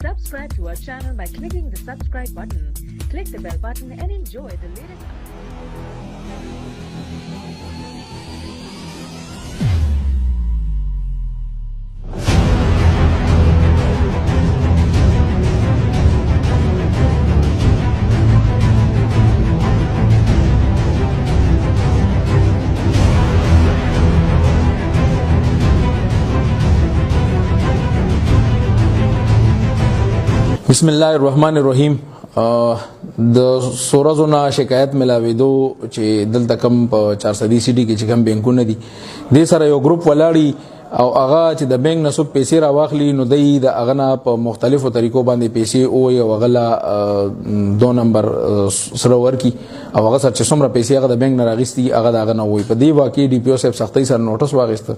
Subscribe to our channel by clicking the subscribe button. Click the bell button and enjoy the latest بسم الله الرحمن الرحیم. د سورزو نه شکایت ملاویدو چې دلته کم په 400 سیټي کې چې کم بانکونه دي د سره یو ګروپ ولاړی او هغه چې د بانک نه څو پیسې راواخلي نو د هغه نه په مختلفو طریقو باندې پیسې او یو غلا 2 نمبر سره ورکی او هغه سره چې څومره پیسې هغه د بانک نه راغستي هغه دغه نه وي. په دې واقع ډي پی او صاحب سختۍ سره نوټس واغست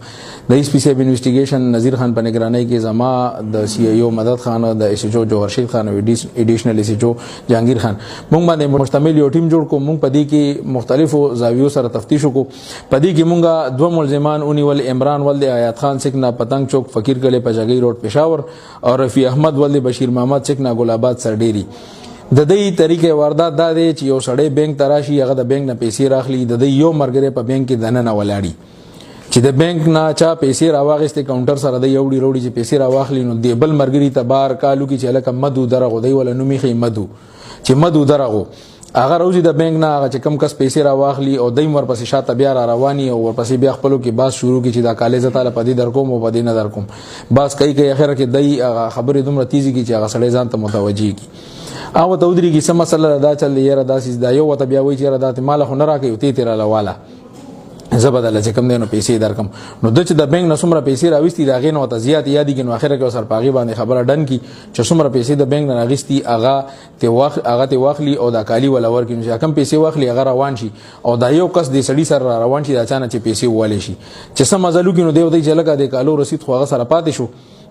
د ایس پی سی انویسټیګیشن نذیر خان په نگرانی کې زما د سی ای او مدد خان د ایس ایچ او جوهر رشید خان او ایډیشنل ایس ایچ او جهانگیر خان مونږ باندې مشتمل یو ټیم جوړ کو. مونږ په دې کې مختلفو زاویو سره تفتیش وکړو. په دې کې مونږه دوه ملزمان اونیول عمران ولد آیات خان سکنا پتنګ چوک فقیر کله پجګی روډ پېښور او رفیع احمد ولد بشیر محمد سکنا ګل آباد سرډيري. د دې طریقې واردات دا دی چې یو سړی بانک تراشي هغه د بانک نه پیسې راخلي د دې یو مرګره په بانک کې دنه نه ولاړی چې د بانک نه چا پیسې راواغستې کاونټر سره د یوډي روډي چې پیسې راواخلي نو د بل مرګري تبار کالو کې چې لکه مدو درغو دی ولا نومي خي مدو چې مدو درغو اگر روزي د بانک نه هغه چې کم کس پیسې راواخلي او دیم ورپسې شاته بیا را رواني او ورپسې بیا خپلو کې باز شروع کی چې دا کالج تعالی پدې در کوم او پدې نه در کوم باز کوي اخر کې دای خبرې دومره تیزی کی چې هغه سړی ځان ته متوجي کی او ته ودري کی سم مسله دا چل یره داسې دا یو ته بیا وی چې را دات مال خو نه راکې ته تیر لاواله زبدل چې کم دینو پیسې درکم نو د چې د بانک نه څومره پیسې راوستي دا غین او ته زیات یادی کې نو اخر کې سر پاغي باندې خبره ډن کی چې څومره پیسې د بانک نه راغستي هغه ته واخلي او دا کالی ولا ورکې چې کم پیسې واخلي هغه روان شي او دا یو کس د سړی سره روان شي دا چانه چې پیسې والي شي چې سم مزلو کې نو دی ودی چې لګا د کالو رسید خو هغه سره پاتې شو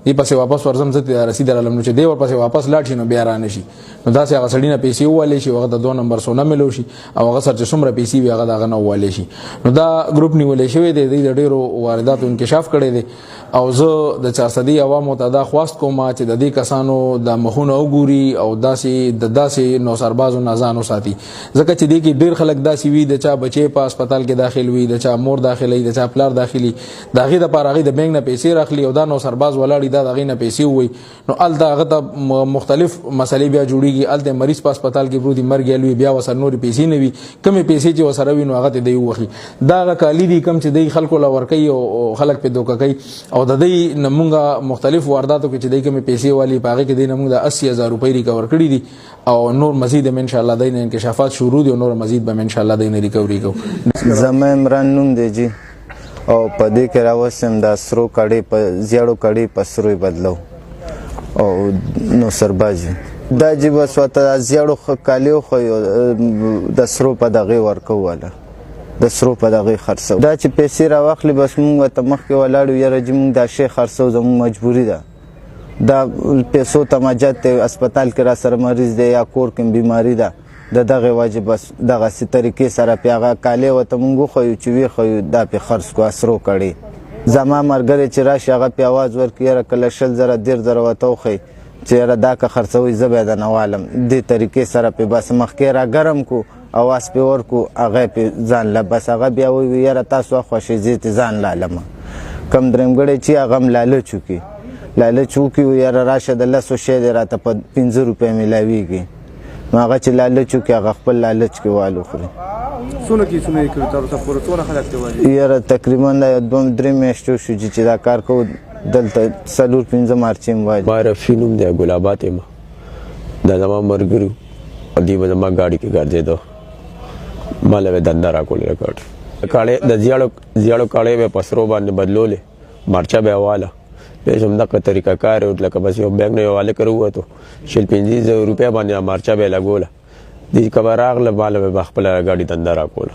دی پسې واپس ورزم زته رسید علم نو چې دی ور پسې واپس لاړ شي نو بیا را نشي نو دا چې هغه سړی نه پیسې والي شي هغه د 2 نمبر سونه ملو شي او هغه سره چې څومره پیسې وي هغه دغه نه والي شي نو دا ګروپ نیولې شوی دی د ډیرو وارداتو انکشاف کړي دي او زه د 400 عوامو ته دا خواست کوم چې د دې کسانو د مخونه وګوري او داسې نو سربازو نازانو ساتي ځکه چې دې کې ډیر خلک داسې وي د چا بچي په هسپتال کې داخل وي د چا مور داخلي د چا پلار داخلي داغه د پارغي د بانک نه پیسې راخلي او دا نو سرباز ولاړی دا دغه نه پیسې وي نو ال دغه ته مختلف مسلې بیا جوړیږي ال د مریض په هسپتال کې پروت مرګ یلوي بیا وسر نور پیسې نه وي کمې پیسې چې وسره وي نو هغه ته دی وخی دا کالی دي کم چې دی خلکو لا ورکي او خلک په دوکه کوي او د دې نمونګه مختلف وارداتو کې چې دی کمې پیسې والی پاغه کې دی نمونګه د 80000 روپۍ ریکور کړی دي او نور مزید ان شاء الله دین انکشافات شروع دي او نور مزید به ان شاء الله دین ریکوري کو. زما عمران نوم دی جی او په دې کې راوسم د سرو کړي په زیړو کړي په سروي بدلو او نو سرباز دا جی بس وته زیړو کالیو خو د سرو په دغه ورکو والا د سرو په دغه خرڅو دا چې پیسې راوخلی بس مونږ ته مخکې ولاړو یاره چې مونږ دا شی خرڅو زموږ مجبوري ده دا پیسو تماجت هسپتال کې را سره مریض دی یا کور کې بیماری ده د دغه واجب بس دغه سي طریقې سره پیغه کالی وته مونږ خو چې وی خو دا په خرڅ کو اسرو کړي زما مرګره چې راشي هغه په आवाज ورکیره کله شل زره ډیر زره وته خو چې را دا که خرڅوي زبې د نوالم دې طریقې سره په بس مخکې را ګرم کو اواز په ورکو هغه په ځان لا بس هغه بیا وی یاره تاسو خوشی زیت ځان لالم کم درمګړې چې هغه لاله چوکي یاره راشه د لاسو شه دې راته په 15 روپۍ ملاويږي هغه چې لاله چوکي هغه خپل لالچ کې والو خوري څونه کوي تاسو پورې څونه خلک دی وایي یاره تقریبا 2-3 میاشتې شو چې دا کار کو دلته 4-5 مارچیم وایي بار فینوم دی ګل آباد ما دا زما مرګرو دی به ما ګاډي کې ګرځیدو مال به دنده را کول ریکارډ کاله د زیړو کاله به پسرو باندې بدلولې مرچا به حواله به زموږه طریقه کار او لکه بس یو بانک نه حواله کړو ته 1500 روپیا باندې مرچا به لګوله دې کبر راغله مال به خپل ګاډي دنده را کوله